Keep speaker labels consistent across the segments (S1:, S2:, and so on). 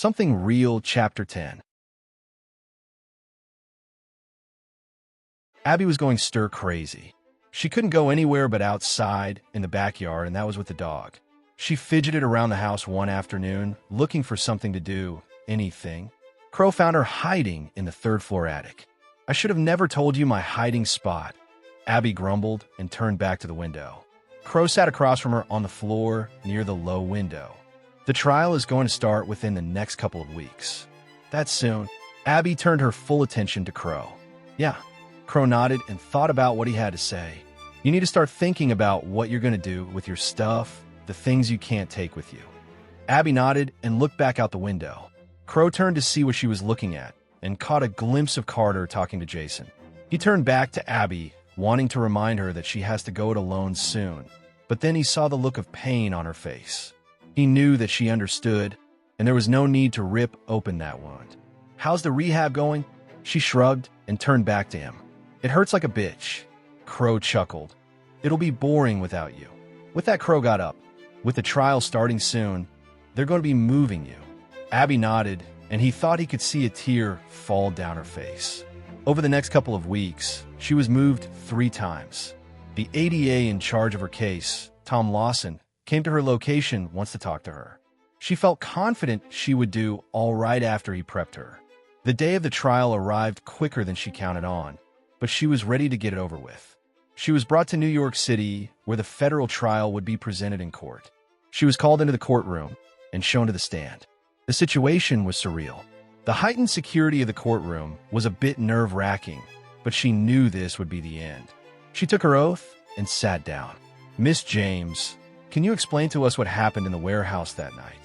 S1: Something Real, Chapter 10. Abby was going stir crazy. She couldn't go anywhere but outside in the backyard, and that was with the dog. She fidgeted around the house one afternoon, looking for something to do, anything. Crow found her hiding in the third-floor attic. "I should have never told you my hiding spot," Abby grumbled and turned back to the window. Crow sat across from her on the floor near the low window. "The trial is going to start within the next couple of weeks." "That's soon." Abby turned her full attention to Crow. "Yeah." Crow nodded and thought about what he had to say. "You need to start thinking about what you're going to do with your stuff, the things you can't take with you." Abby nodded and looked back out the window. Crow turned to see what she was looking at and caught a glimpse of Carter talking to Jason. He turned back to Abby, wanting to remind her that she has to go it alone soon, but then he saw the look of pain on her face. He knew that she understood, and there was no need to rip open that wound. "How's the rehab going?" She shrugged and turned back to him. "It hurts like a bitch." Crow chuckled. "It'll be boring without you." With that, Crow got up. "With the trial starting soon, they're going to be moving you." Abby nodded, and he thought he could see a tear fall down her face. Over the next couple of weeks, she was moved 3 times. The ADA in charge of her case, Tom Lawson, came to her location once to talk to her. She felt confident she would do all right after he prepped her. The day of the trial arrived quicker than she counted on, but she was ready to get it over with. She was brought to New York City, where the federal trial would be presented in court. She was called into the courtroom and shown to the stand. The situation was surreal. The heightened security of the courtroom was a bit nerve-wracking, but she knew this would be the end. She took her oath and sat down. "Miss James, can you explain to us what happened in the warehouse that night?"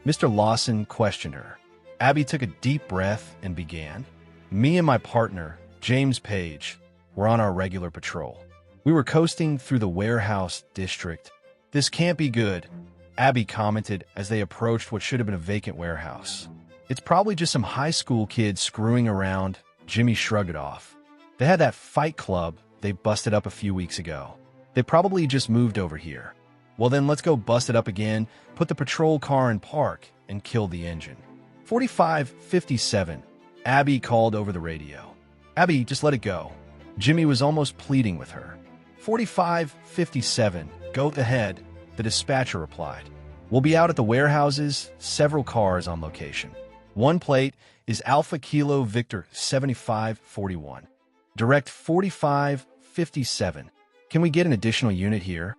S1: Mr. Lawson questioned her. Abby took a deep breath and began. "Me and my partner, James Page, were on our regular patrol. We were coasting through the warehouse district." "This can't be good," Abby commented as they approached what should have been a vacant warehouse. "It's probably just some high school kids screwing around." Jimmy shrugged it off. "They had that fight club they busted up a few weeks ago. They probably just moved over here." "Well, then let's go bust it up again, put the patrol car in park, and kill the engine." 4557, Abby called over the radio. "Abby, just let it go." Jimmy was almost pleading with her. 4557, "Go ahead," the dispatcher replied. "We'll be out at the warehouses, several cars on location. One plate is Alpha Kilo Victor 7541. Direct 4557. Can we get an additional unit here?"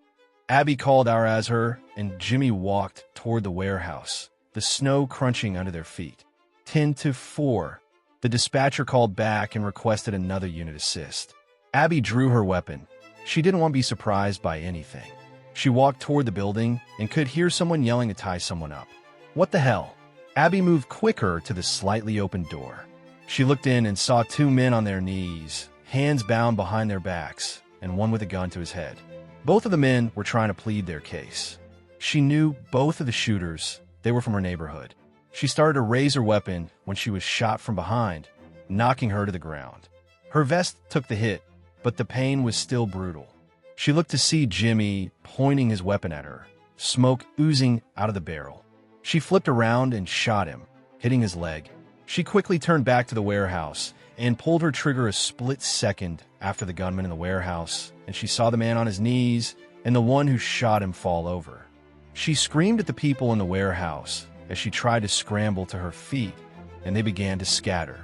S1: Abby called out as her, and Jimmy walked toward the warehouse, the snow crunching under their feet. 10-4. The dispatcher called back and requested another unit assist. Abby drew her weapon. She didn't want to be surprised by anything. She walked toward the building and could hear someone yelling to tie someone up. "What the hell?" Abby moved quicker to the slightly open door. She looked in and saw 2 men on their knees, hands bound behind their backs, and one with a gun to his head. Both of the men were trying to plead their case. She knew both of the shooters. They were from her neighborhood. She started to raise her weapon when she was shot from behind, knocking her to the ground. Her vest took the hit, but the pain was still brutal. She looked to see Jimmy pointing his weapon at her, smoke oozing out of the barrel. She flipped around and shot him, hitting his leg. She quickly turned back to the warehouse and pulled her trigger a split second after the gunman in the warehouse, and she saw the man on his knees and the one who shot him fall over. She screamed at the people in the warehouse as she tried to scramble to her feet, and they began to scatter.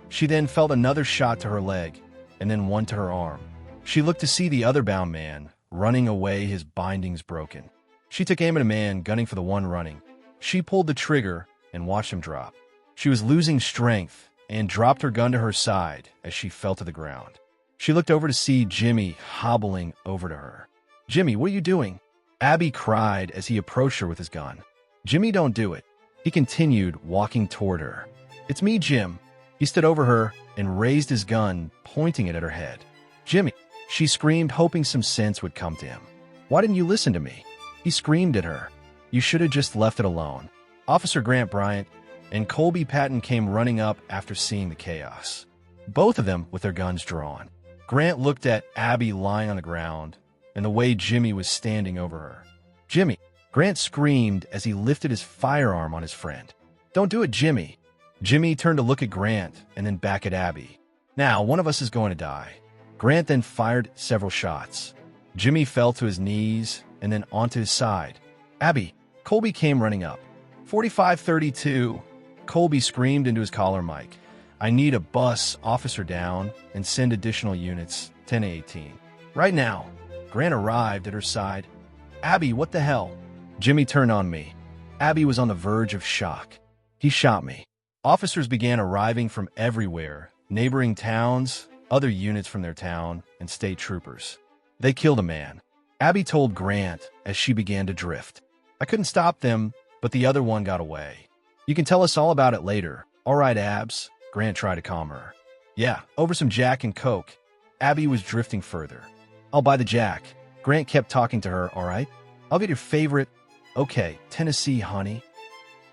S1: She then felt another shot to her leg, and then one to her arm. She looked to see the other bound man, running away, his bindings broken. She took aim at a man, gunning for the one running. She pulled the trigger and watched him drop. She was losing strength and dropped her gun to her side as she fell to the ground. She looked over to see Jimmy hobbling over to her. "Jimmy, what are you doing?" Abby cried as he approached her with his gun. "Jimmy, don't do it." He continued walking toward her. "It's me, Jim." He stood over her and raised his gun, pointing it at her head. "Jimmy," she screamed, hoping some sense would come to him. "Why didn't you listen to me?" He screamed at her. "You should have just left it alone." Officer Grant Bryant and Colby Patton came running up after seeing the chaos, both of them with their guns drawn. Grant looked at Abby lying on the ground and the way Jimmy was standing over her. "Jimmy!" Grant screamed as he lifted his firearm on his friend. Don't do it, Jimmy. Jimmy turned to look at Grant and then back at Abby. Now, one of us is going to die. Grant then fired several shots. Jimmy fell to his knees and then onto his side. Abby, Colby came running up. 4532. Colby screamed into his collar mic. I need a bus, officer down, and send additional units, 10-18. Right now. Grant arrived at her side. Abby, what the hell? Jimmy turned on me. Abby was on the verge of shock. He shot me. Officers began arriving from everywhere, neighboring towns, other units from their town, and state troopers. They killed a man. Abby told Grant as she began to drift. I couldn't stop them, but the other one got away. You can tell us all about it later. All right, Abs. Grant tried to calm her. Yeah, over some Jack and Coke. Abby was drifting further. I'll buy the Jack. Grant kept talking to her, all right? I'll get your favorite. Okay, Tennessee, honey.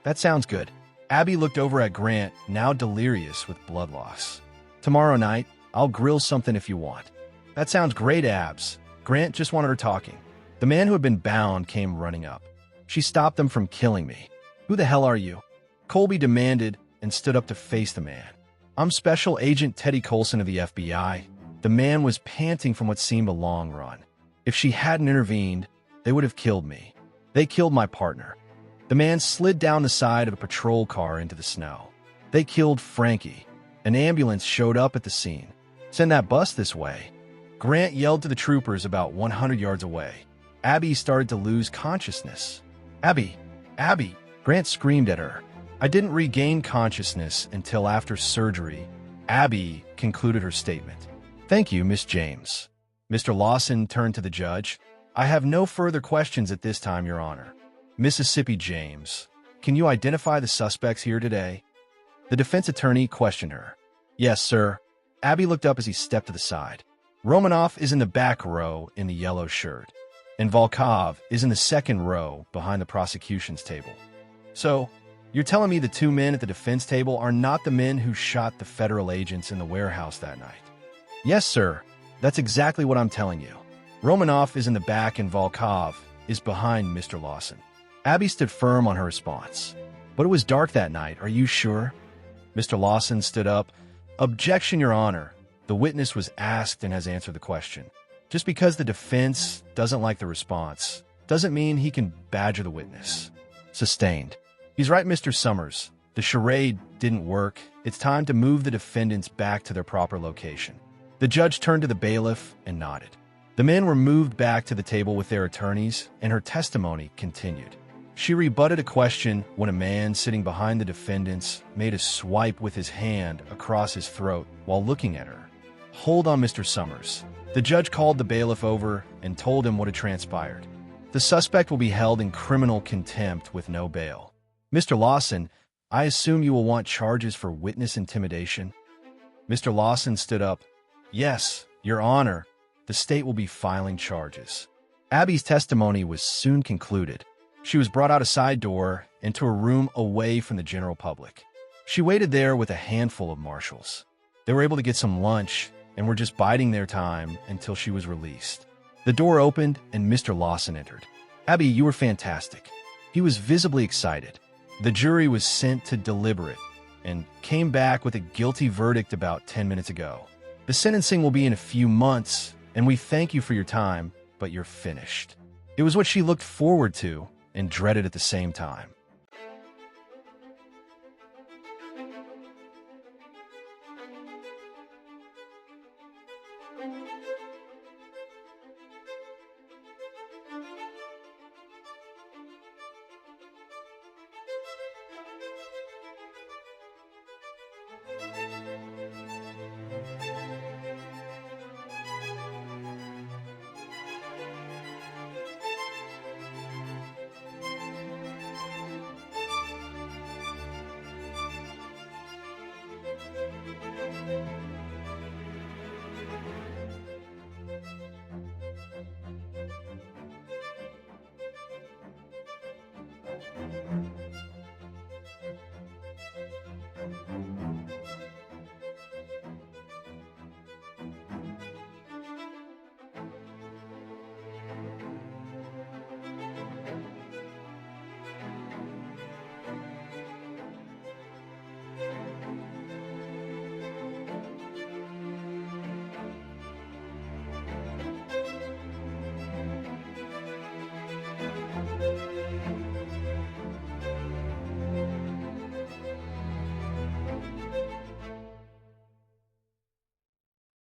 S1: That sounds good. Abby looked over at Grant, now delirious with blood loss. Tomorrow night, I'll grill something if you want. That sounds great, Abs. Grant just wanted her talking. The man who had been bound came running up. She stopped them from killing me. Who the hell are you? Colby demanded and stood up to face the man. I'm Special Agent Teddy Colson of the FBI. The man was panting from what seemed a long run. If she hadn't intervened, they would have killed me. They killed my partner. The man slid down the side of a patrol car into the snow. They killed Frankie. An ambulance showed up at the scene. Send that bus this way. Grant yelled to the troopers about 100 yards away. Abby started to lose consciousness. Abby! Abby! Grant screamed at her. I didn't regain consciousness until after surgery. Abby concluded her statement. Thank you, Miss James. Mr. Lawson turned to the judge. I have no further questions at this time, Your Honor. Mississippi James, can you identify the suspects here today? The defense attorney questioned her. Yes, sir. Abby looked up as he stepped to the side. Romanoff is in the back row in the yellow shirt, and Volkov is in the second row behind the prosecution's table. So, you're telling me the two men at the defense table are not the men who shot the federal agents in the warehouse that night? Yes, sir. That's exactly what I'm telling you. Romanoff is in the back and Volkov is behind Mr. Lawson. Abby stood firm on her response. But it was dark that night, are you sure? Mr. Lawson stood up. Objection, Your Honor. The witness was asked and has answered the question. Just because the defense doesn't like the response doesn't mean he can badger the witness. Sustained. He's right, Mr. Summers. The charade didn't work. It's time to move the defendants back to their proper location. The judge turned to the bailiff and nodded. The men were moved back to the table with their attorneys, and her testimony continued. She rebutted a question when a man sitting behind the defendants made a swipe with his hand across his throat while looking at her. Hold on, Mr. Summers. The judge called the bailiff over and told him what had transpired. The suspect will be held in criminal contempt with no bail. Mr. Lawson, I assume you will want charges for witness intimidation? Mr. Lawson stood up. Yes, Your Honor. The state will be filing charges. Abby's testimony was soon concluded. She was brought out a side door into a room away from the general public. She waited there with a handful of marshals. They were able to get some lunch and were just biding their time until she was released. The door opened and Mr. Lawson entered. Abby, you were fantastic. He was visibly excited. The jury was sent to deliberate and came back with a guilty verdict about 10 minutes ago. The sentencing will be in a few months, and we thank you for your time, but you're finished. It was what she looked forward to and dreaded at the same time.